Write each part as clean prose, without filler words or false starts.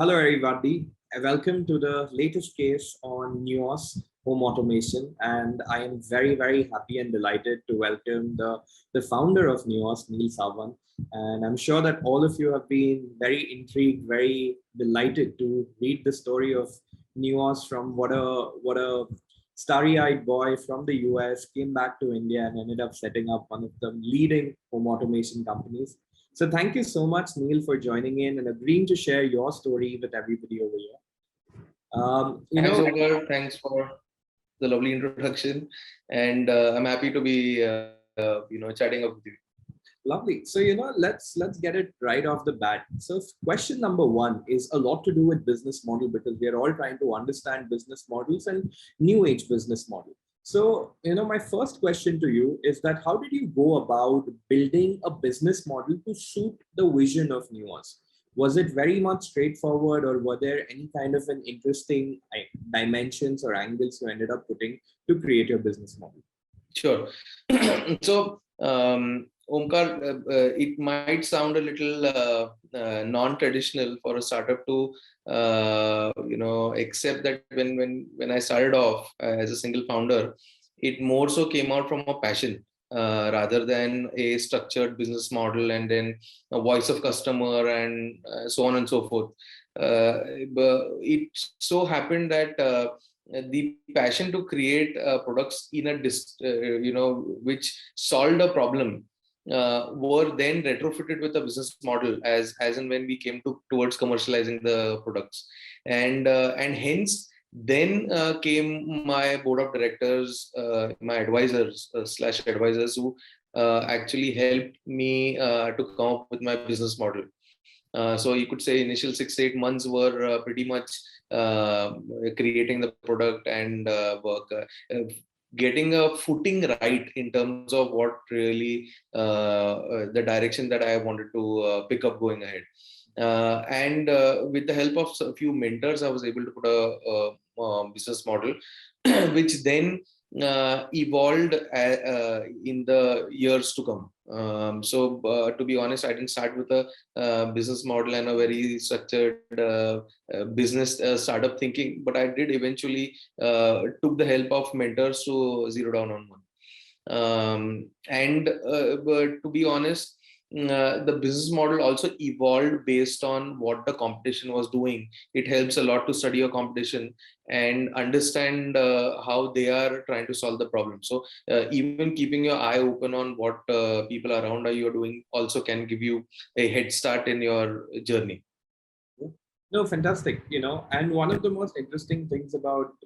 Hello, everybody. Welcome to the latest case on Nuos home automation. And I am very, very happy and delighted to welcome the founder of Nuos, Neil Savant. And I'm sure that all of you have been very intrigued, very delighted to read the story of Nuos from what a starry-eyed boy from the US came back to India and ended up setting up one of the leading home automation companies. So thank you so much, Neil, for joining in and agreeing to share your story with everybody over here. You Thanks, know, Omkar. Thanks for the lovely introduction, and I'm happy to be, chatting up with you. Lovely. So let's get it right off the bat. So question number one is a lot to do with business model because we are all trying to understand business models and new age business model. So my first question to you is that how did you go about building a business model to suit the vision of Nuance? Was it very much straightforward, or were there any kind of an interesting dimensions or angles you ended up putting to create your business model? Sure. So, Omkar, it might sound a little non-traditional for a startup to, accept that when I started off as a single founder, it more so came out from a passion. Rather than a structured business model and then a voice of customer and so on and so forth. But it so happened that the passion to create products in which solved a problem were then retrofitted with a business model as and when we came towards commercializing the products, and hence then came my board of directors, my advisors slash advisors who actually helped me to come up with my business model. So you could say initial 6 to 8 months were pretty much creating the product and work, getting a footing right in terms of what really the direction that I wanted to pick up going ahead. And with the help of a few mentors, I was able to put a business model, which then evolved in the years to come. To be honest, I didn't start with a business model and a very structured business startup thinking, but I did eventually took the help of mentors to zero down on one. But to be honest, the business model also evolved based on what the competition was doing. It helps a lot to study your competition and understand how they are trying to solve the problem. So even keeping your eye open on what people around you are doing also can give you a head start in your journey. No, fantastic. And one of the most interesting things about,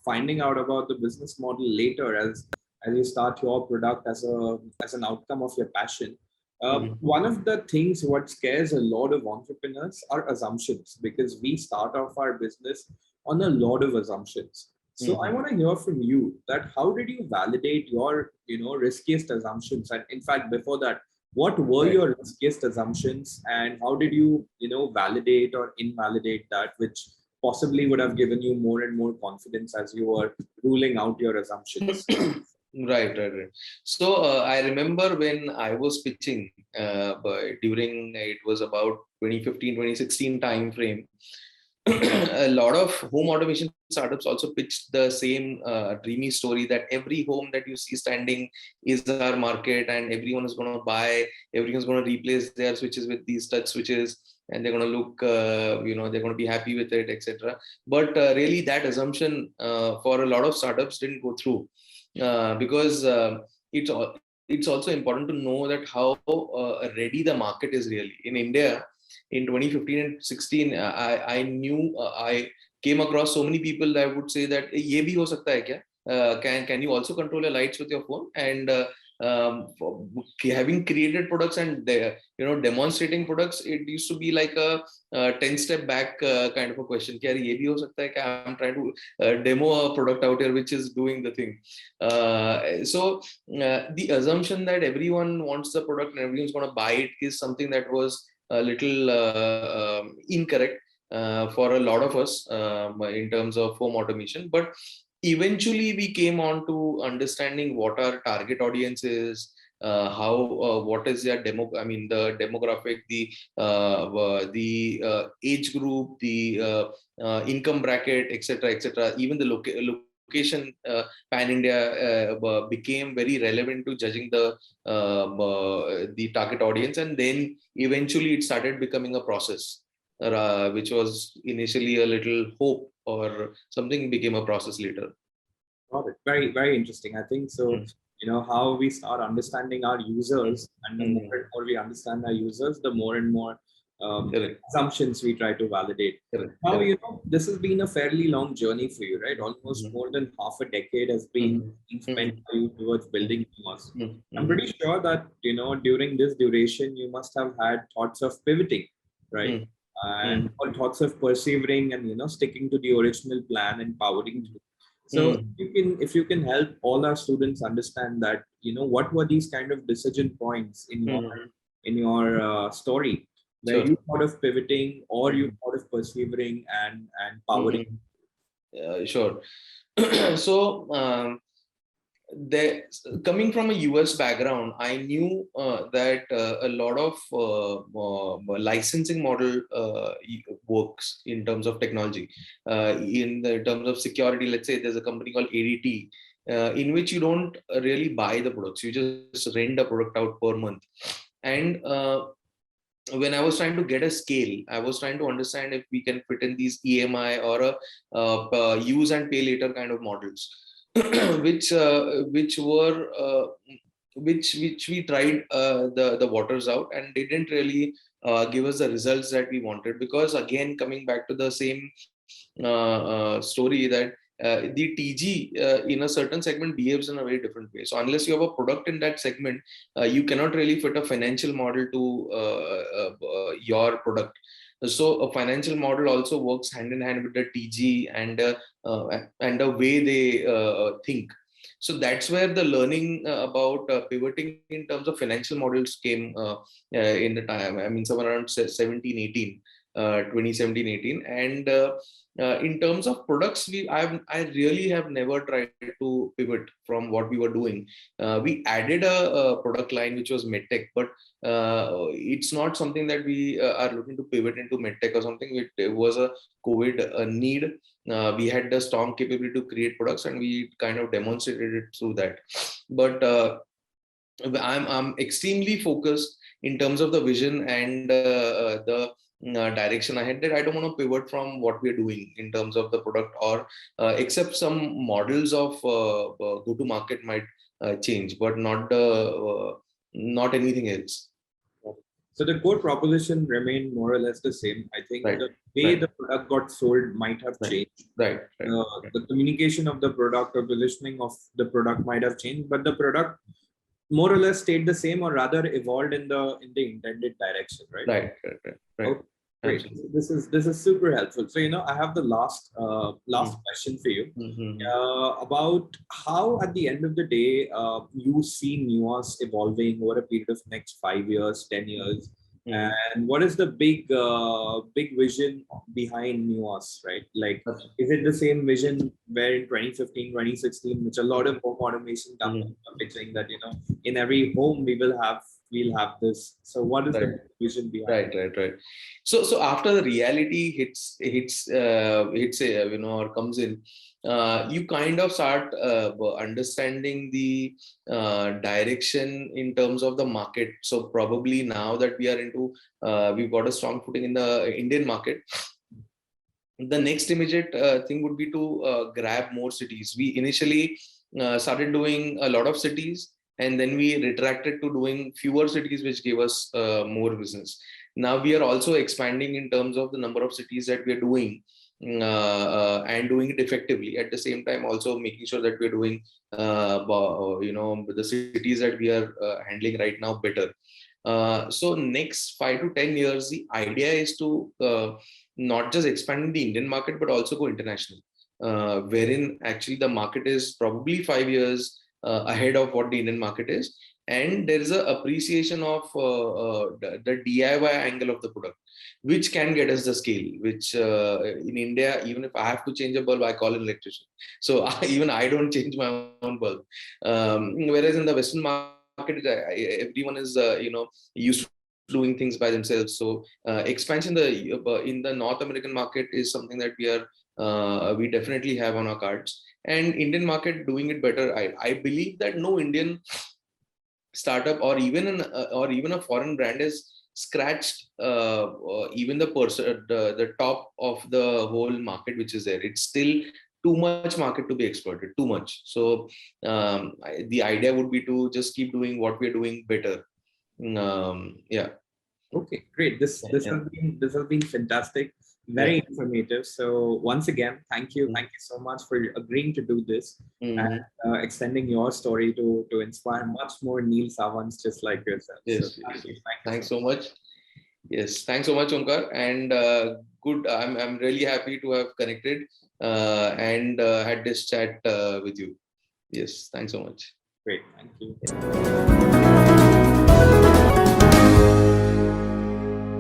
finding out about the business model later as you start your product as an outcome of your passion. One of the things what scares a lot of entrepreneurs are assumptions, because we start off our business on a lot of assumptions. So I want to hear from you that how did you validate your, riskiest assumptions? And in fact, before that, what were your riskiest assumptions, and how did you, validate or invalidate that, which possibly would have given you more and more confidence as you were ruling out your assumptions? Right. So I remember when I was pitching, during it was about 2015, 2016 time frame. A lot of home automation startups also pitched the same dreamy story that every home that you see standing is our market, and everyone is going to buy, everyone's going to replace their switches with these touch switches, and they're going to look, they're going to be happy with it, etc. But really, that assumption for a lot of startups didn't go through because it's also important to know that how ready the market is really in India. In 2015 and 16, I knew I came across so many people that would say that ye bhi ho sakta hai kya? Can you also control your lights with your phone? And having created products and demonstrating products, it used to be like a 10-step back kind of a question. Kya ye bhi ho sakta hai kya? I'm trying to demo a product out here which is doing the thing. So the assumption that everyone wants the product and everyone's going to buy it is something that was a little incorrect for a lot of us in terms of home automation. But eventually we came on to understanding what our target audience is, what is their the demographic, the age group, the income bracket, etc., etc. Even the location pan India became very relevant to judging the target audience, and then eventually it started becoming a process, which was initially a little hope or something, became a process later. Got it. Very, very interesting. I think so. How we start understanding our users, and the more and more we understand our users, the more and more assumptions we try to validate. Now, this has been a fairly long journey for you, right? Almost more than half a decade has been spent by you towards building Nuos. I'm pretty sure that, during this duration, you must have had thoughts of pivoting, right? And all thoughts of persevering and, sticking to the original plan and powering through. So if you can help all our students understand that, what were these kind of decision points in your story where you thought of pivoting or you thought of persevering and powering. Sure. So coming from a US background, I knew that a lot of licensing model works in terms of technology. In terms of security, let's say there's a company called ADT, in which you don't really buy the products, you just rent the product out per month. And when I was trying to get a scale, I was trying to understand if we can fit in these EMI or a use and pay later kind of models, which we tried the waters out, and they didn't really give us the results that we wanted, because again, coming back to the same story, that the TG in a certain segment behaves in a very different way. So unless you have a product in that segment, you cannot really fit a financial model to your product. So a financial model also works hand in hand with the TG and the way they think. So that's where the learning about pivoting in terms of financial models came in the time. I mean, somewhere around 2017-18, and in terms of products, I really have never tried to pivot from what we were doing. We added a product line which was medtech, but it's not something that we are looking to pivot into medtech or something. It was a COVID need. We had the strong capability to create products, and we kind of demonstrated it through that. But I'm extremely focused in terms of the vision and the direction ahead, that I don't want to pivot from what we're doing in terms of the product, or except some models of go to market might change, but not anything else. So the core proposition remained more or less the same. I think the way the product got sold might have changed. The communication of the product or positioning of the product might have changed, but the product more or less stayed the same, or rather evolved in the intended direction, right? Right. Okay, great. This is super helpful. So I have the last question for you about how, at the end of the day, you see Nuos evolving over a period of next 5 years, 10 years. And what is the big vision behind Nuos, right? Like, is it the same vision where in 2015, 2016, which a lot of home automation companies are pitching, that in every home we'll have this? So what is the vision behind? Right. So after the reality hits or comes in, you kind of start understanding the direction in terms of the market. So probably now that we are into, we've got a strong footing in the Indian market, the next immediate thing would be to grab more cities. We initially started doing a lot of cities, and then we retracted to doing fewer cities, which gave us more business. Now we are also expanding in terms of the number of cities that we are doing, and doing it effectively. At the same time, also making sure that we're doing the cities that we are handling right now better. So next 5 to 10 years, the idea is to not just expand in the Indian market, but also go international, wherein actually the market is probably 5 years ahead of what the Indian market is. And there is an appreciation of the DIY angle of the product, which can get us the scale, which in India, even if I have to change a bulb, I call an electrician. So even I don't change my own bulb. Whereas in the Western market, market, everyone is used to doing things by themselves. So expansion in the North American market is something that we definitely have on our cards. And Indian market doing it better. I believe that no Indian startup or even a foreign brand is scratched even the top of the whole market which is there. It's still too much market to be exploited, too much. So the idea would be to just keep doing what we're doing better. Yeah. Okay, great. Yeah. This has been fantastic, Yeah. very informative. So once again, thank you so much for agreeing to do this and Mm-hmm. extending your story to inspire much more Neil Savants just like yourself. So Yes, yes, yes. thank you so Thanks much. so much. Yes, thanks so much, Omkar. And good. I'm really happy to have connected and had this chat with you. Yes, thanks so much. Great, thank you. Yeah.